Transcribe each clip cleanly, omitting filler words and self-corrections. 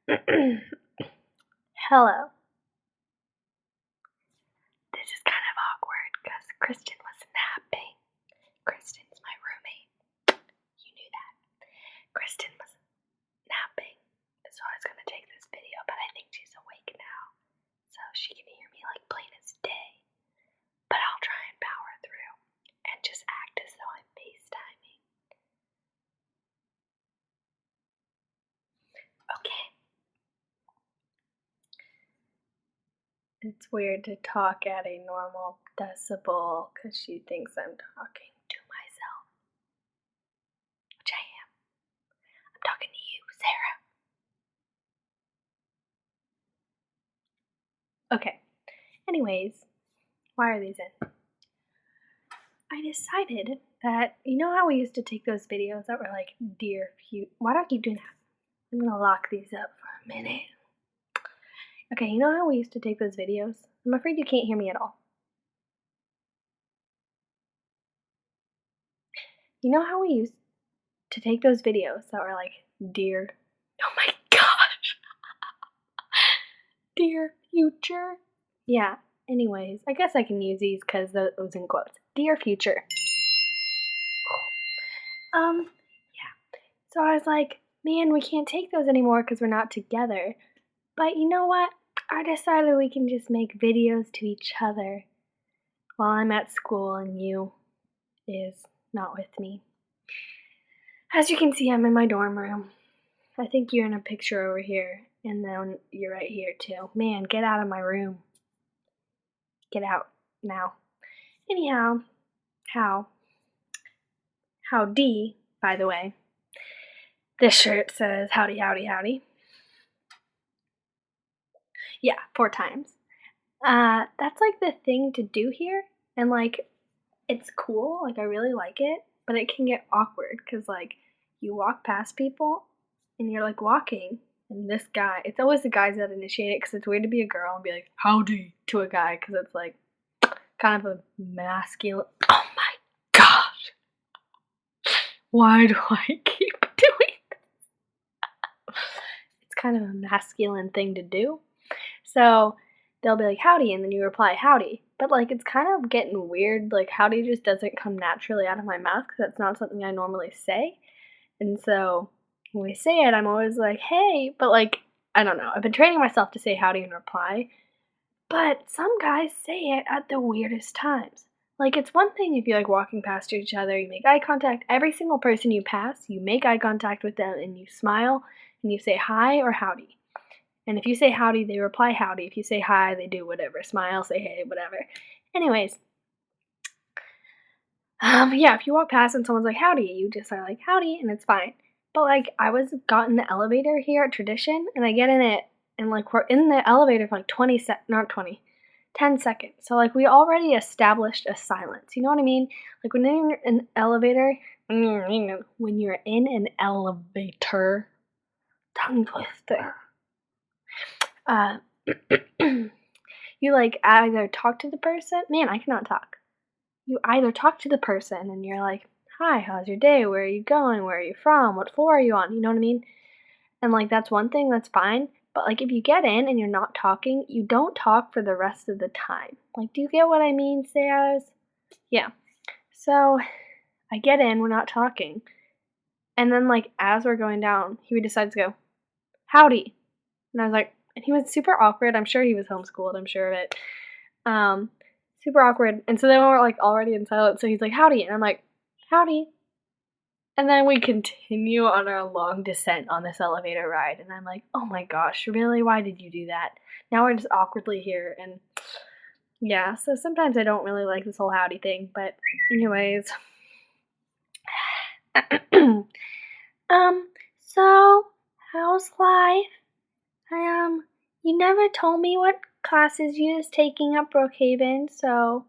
Hello. This is kind of awkward because Kristen was napping. Kristen's my roommate. You knew that. Kristen was napping, so I was gonna take this video, but I think she's awake now, so she can hear me like plain as day. But I'll try and power through and just act as though I'm FaceTiming. Okay. It's weird to talk at a normal decibel because she thinks I'm talking to myself, which I am. I'm talking to you, Sarah. Okay. Anyways, why are these in? I decided that, you know how we used to take those videos that were like, dear future. Why do I keep doing that? I'm gonna lock these up for a minute. Okay, you know how we used to take those videos? I'm afraid you can't hear me at all. You know how we used to take those videos that were like, dear. Oh my gosh. Dear future. Yeah, anyways, I guess I can use these because it was in quotes. Dear future. Yeah. So I was like, man, we can't take those anymore because we're not together. But you know what? I decided we can just make videos to each other while I'm at school and you is not with me. As you can see, I'm in my dorm room. I think you're in a picture over here, and then you're right here too. Man, get out of my room. Get out now. Anyhow, howdy, by the way. This shirt says howdy, howdy, howdy. Yeah, 4 times. That's like the thing to do here, and like, it's cool, like I really like it, but it can get awkward, cause like, you walk past people, and you're like walking, and this guy, it's always the guys that initiate it, cause it's weird to be a girl and be like, howdy, to a guy, cause it's like, kind of a masculine, oh my gosh, why do I keep doing this? It's kind of a masculine thing to do, so they'll be like, howdy, and then you reply, howdy. But like, it's kind of getting weird. Like, howdy just doesn't come naturally out of my mouth because that's not something I normally say. And so when we say it, I'm always like, hey, but like, I don't know. I've been training myself to say howdy in reply, but some guys say it at the weirdest times. Like, it's one thing if you're like walking past each other, you make eye contact. Every single person you pass, you make eye contact with them and you smile and you say hi or howdy. And if you say howdy, they reply howdy. If you say hi, they do whatever. Smile, say hey, whatever. Anyways, yeah, if you walk past and someone's like howdy, you just are like howdy, and it's fine. But like, got in the elevator here at Tradition, and I get in it, and like we're in the elevator for like 10 seconds. So like we already established a silence. You know what I mean? Like when you're in an elevator, when you're in an elevator, tongue twister. You like either talk to the person. Man, I cannot talk. You either talk to the person and you're like, hi, how's your day? Where are you going? Where are you from? What floor are you on? You know what I mean? And like, that's one thing, that's fine. But like, if you get in and you're not talking, you don't talk for the rest of the time. Like, do you get what I mean, Sayers? Yeah. So I get in, we're not talking. And then like, as we're going down, he decides to go, howdy. And I was like, and he was super awkward. I'm sure he was homeschooled. I'm sure of it. Super awkward. And so then we're like already in silence. So he's like, howdy. And I'm like, howdy. And then we continue on our long descent on this elevator ride. And I'm like, oh my gosh, really? Why did you do that? Now we're just awkwardly here. And yeah, so sometimes I don't really like this whole howdy thing. But anyways. So how's life? You never told me what classes you was taking at Brookhaven, so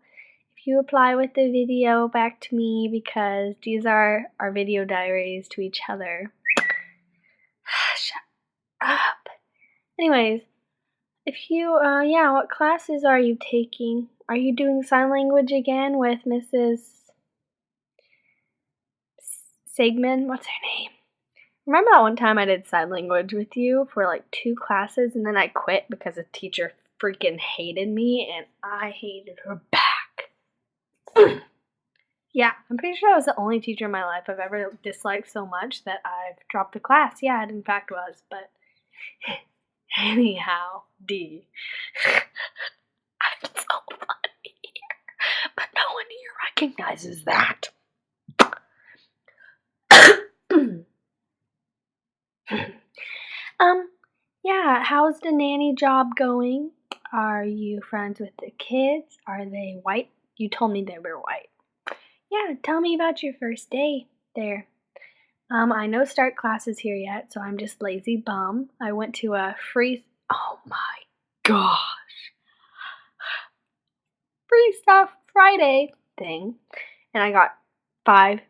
if you reply with the video back to me, because these are our video diaries to each other. Shut up. Anyways, if you, yeah, what classes are you taking? Are you doing sign language again with Mrs. Sigmund? What's her name? Remember that one time I did sign language with you for like 2 classes and then I quit because the teacher freaking hated me and I hated her back? Yeah, I'm pretty sure I was the only teacher in my life I've ever disliked so much that I've dropped the class. Yeah, it in fact was, but anyhow, D. I'm so funny here, but no one here recognizes that. Yeah, how's the nanny job going? Are you friends with the kids? Are they white? You told me they were white. Yeah, tell me about your first day there. I no start classes here yet, so I'm just lazy bum. I went to a oh my gosh, free stuff Friday thing, and I got 5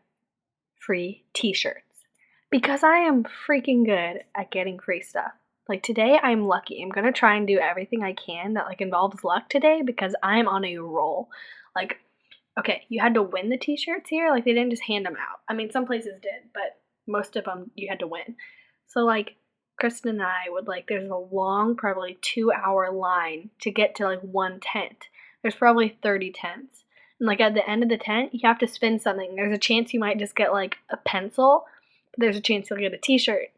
free t-shirts because I am freaking good at getting free stuff. Like today I'm lucky. I'm going to try and do everything I can that like involves luck today because I'm on a roll. Like okay, you had to win the t-shirts here. Like they didn't just hand them out. I mean, some places did, but most of them you had to win. So like Kristen and I would like there's a long probably 2-hour line to get to like one tent. There's probably 30 tents. And like at the end of the tent, you have to spin something. There's a chance you might just get like a pencil, but there's a chance you'll get a t-shirt.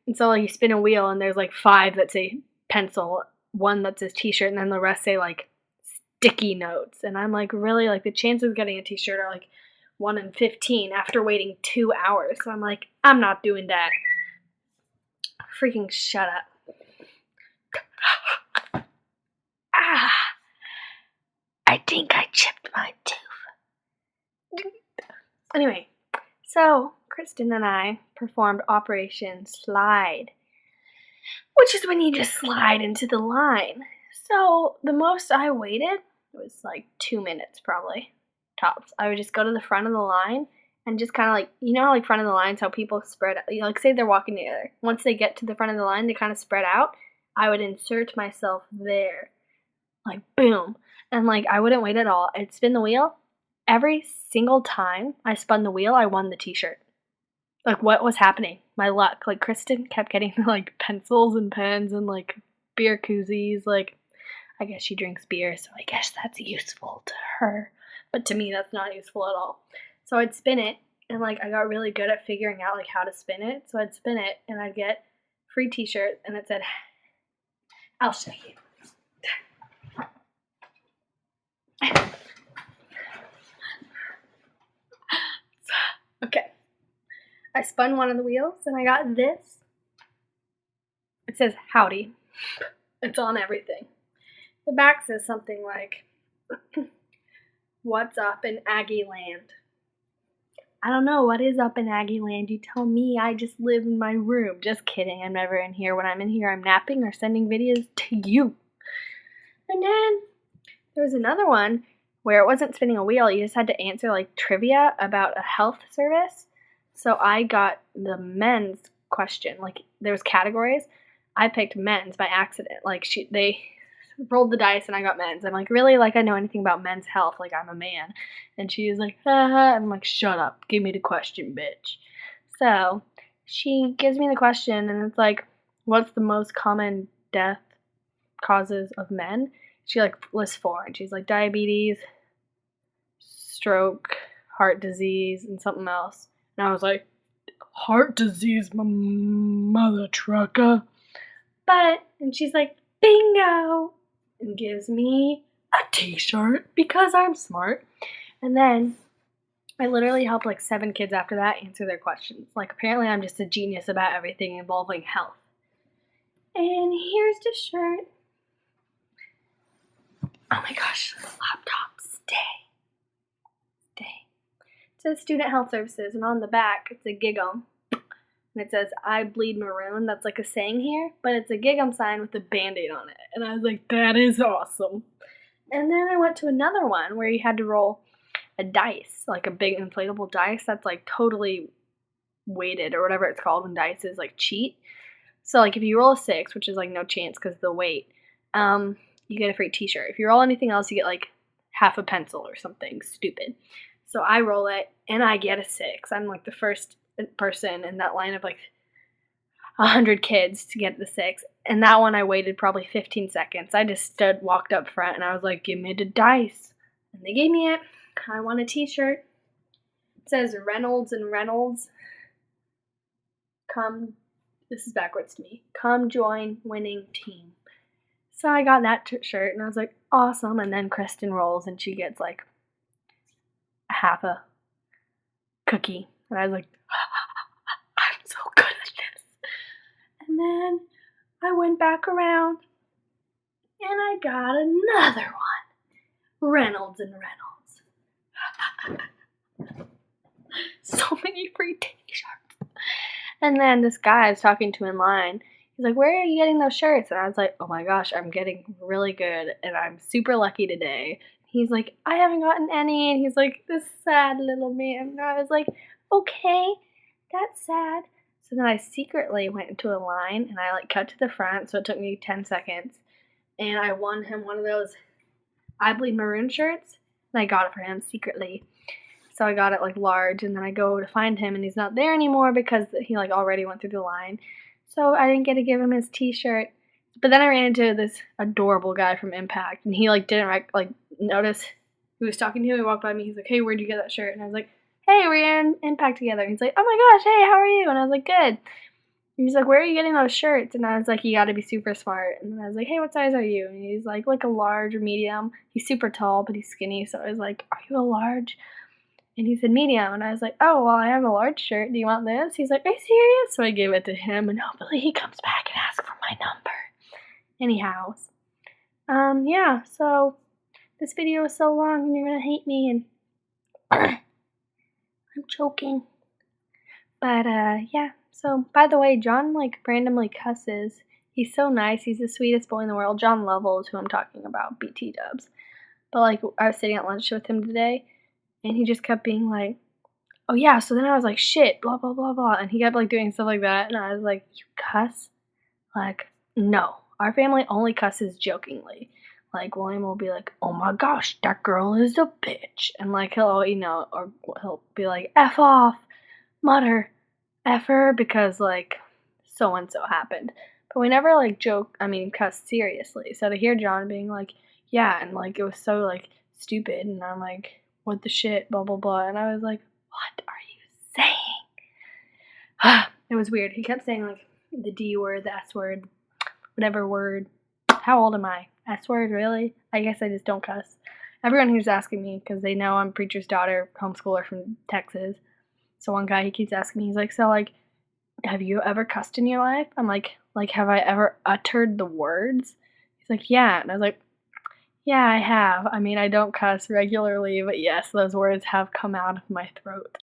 And so like you spin a wheel and there's like 5 that say pencil, 1 that says t-shirt, and then the rest say like sticky notes. And I'm like, really? Like the chances of getting a t-shirt are like 1 in 15 after waiting 2 hours. So I'm like, I'm not doing that. Freaking shut up. Ah, I think I chipped my tooth. Anyway, so Kristen and I performed Operation Slide, which is when you just slide into the line. So the most I waited was like 2 minutes probably, tops. I would just go to the front of the line and just kind of like, you know how like front of the lines, how people spread out, you know, like say they're walking together. Once they get to the front of the line, they kind of spread out. I would insert myself there, like boom. And like I wouldn't wait at all. I'd spin the wheel. Every single time I spun the wheel, I won the t-shirt. Like what was happening? My luck. Like Kristen kept getting like pencils and pens and like beer koozies. Like I guess she drinks beer, so I guess that's useful to her. But to me that's not useful at all. So I'd spin it and like I got really good at figuring out like how to spin it. So I'd spin it and I'd get free t-shirt and it said I'll show you. Okay. I spun one of the wheels and I got this. It says howdy. It's on everything. The back says something like, what's up in Aggie Land? I don't know what is up in Aggie Land. You tell me. I just live in my room. Just kidding. I'm never in here. When I'm in here, I'm napping or sending videos to you. And then there was another one where it wasn't spinning a wheel. You just had to answer like trivia about a health service. So I got the men's question. Like there was categories. I picked men's by accident. Like they rolled the dice and I got men's. I'm like, really? Like I know anything about men's health. Like I'm a man. And she was like, haha. I'm like, shut up. Give me the question, bitch. So she gives me the question and it's like, what's the most common death causes of men? She like lists 4 and she's like diabetes, stroke, heart disease, and something else. And I was like, heart disease, my mother trucker. And she's like, bingo, and gives me a t-shirt because I'm smart. And then I literally helped like 7 kids after that answer their questions. Like apparently I'm just a genius about everything involving health. And here's the shirt. Oh my gosh, laptop, stay. It says Student Health Services, and on the back, it's a gig'em. And it says, I bleed maroon. That's like a saying here, but it's a gig'em sign with a Band-Aid on it. And I was like, that is awesome. And then I went to another one where you had to roll a dice, like a big inflatable dice that's like totally weighted or whatever it's called when dice is like cheat. So like if you roll a 6, which is like no chance because of the weight, you get a free t-shirt. If you roll anything else, you get like half a pencil or something stupid. So I roll it and I get a 6. I'm like the first person in that line of like 100 kids to get the 6. And that one I waited probably 15 seconds. I just walked up front, and I was like, give me the dice. And they gave me it. I won a t-shirt. It says Reynolds and Reynolds. Come, this is backwards to me. Come join winning team. So I got that shirt, and I was like, awesome. And then Kristen rolls, and she gets like half a cookie. And I was like, I'm so good at this. And then I went back around, and I got another one. Reynolds and Reynolds. So many free t-shirts. And then this guy I was talking to in line, he's like, where are you getting those shirts? And I was like, oh my gosh, I'm getting really good, and I'm super lucky today. He's like, I haven't gotten any. And he's like, this sad little man. And I was like, okay, that's sad. So then I secretly went into a line, and I like cut to the front, so it took me 10 seconds. And I won him one of those I Bleed Maroon shirts, and I got it for him secretly. So I got it like large, and then I go to find him, and he's not there anymore because he like already went through the line. So I didn't get to give him his t-shirt. But then I ran into this adorable guy from Impact, and he like didn't notice who was talking to him. He walked by me. He's like, hey, where'd you get that shirt? And I was like, hey, we're in Impact together. And he's like, oh my gosh, hey, how are you? And I was like, good. And he's like, where are you getting those shirts? And I was like, you gotta be super smart. And then I was like, hey, what size are you? And he's like a large or medium. He's super tall, but he's skinny. So I was like, are you a large? And he said medium. And I was like, oh, well, I have a large shirt. Do you want this? He's like, are you serious? So I gave it to him, and hopefully he comes back and asks for my number. Anyhow, yeah, so this video is so long, and you're gonna hate me, and I'm joking. But, yeah. So, by the way, John, like, randomly cusses. He's so nice. He's the sweetest boy in the world. John Lovell is who I'm talking about, BT dubs. But, like, I was sitting at lunch with him today, and he just kept being like, oh, yeah, so then I was like, shit, blah, blah, blah, blah. And he kept, like, doing stuff like that, and I was like, you cuss? Like, no. Our family only cusses jokingly. Like, William will be like, oh my gosh, that girl is a bitch. And, like, he'll, or he'll be like, F off, mutter, F her, because, like, so-and-so happened. But we never, like, cuss seriously. So to hear John being like, yeah, and, like, it was so, like, stupid, and I'm like, what the shit, blah, blah, blah. And I was like, what are you saying? It was weird. He kept saying, like, the D word, the S word, whatever word. How old am I? S word, really? I guess I just don't cuss. Everyone who's asking me, because they know I'm preacher's daughter, homeschooler from Texas. So one guy, he keeps asking me, he's like, so, like, have you ever cussed in your life? I'm like, have I ever uttered the words? He's like, yeah. And I was like, yeah, I have. I mean, I don't cuss regularly, but yes, those words have come out of my throat.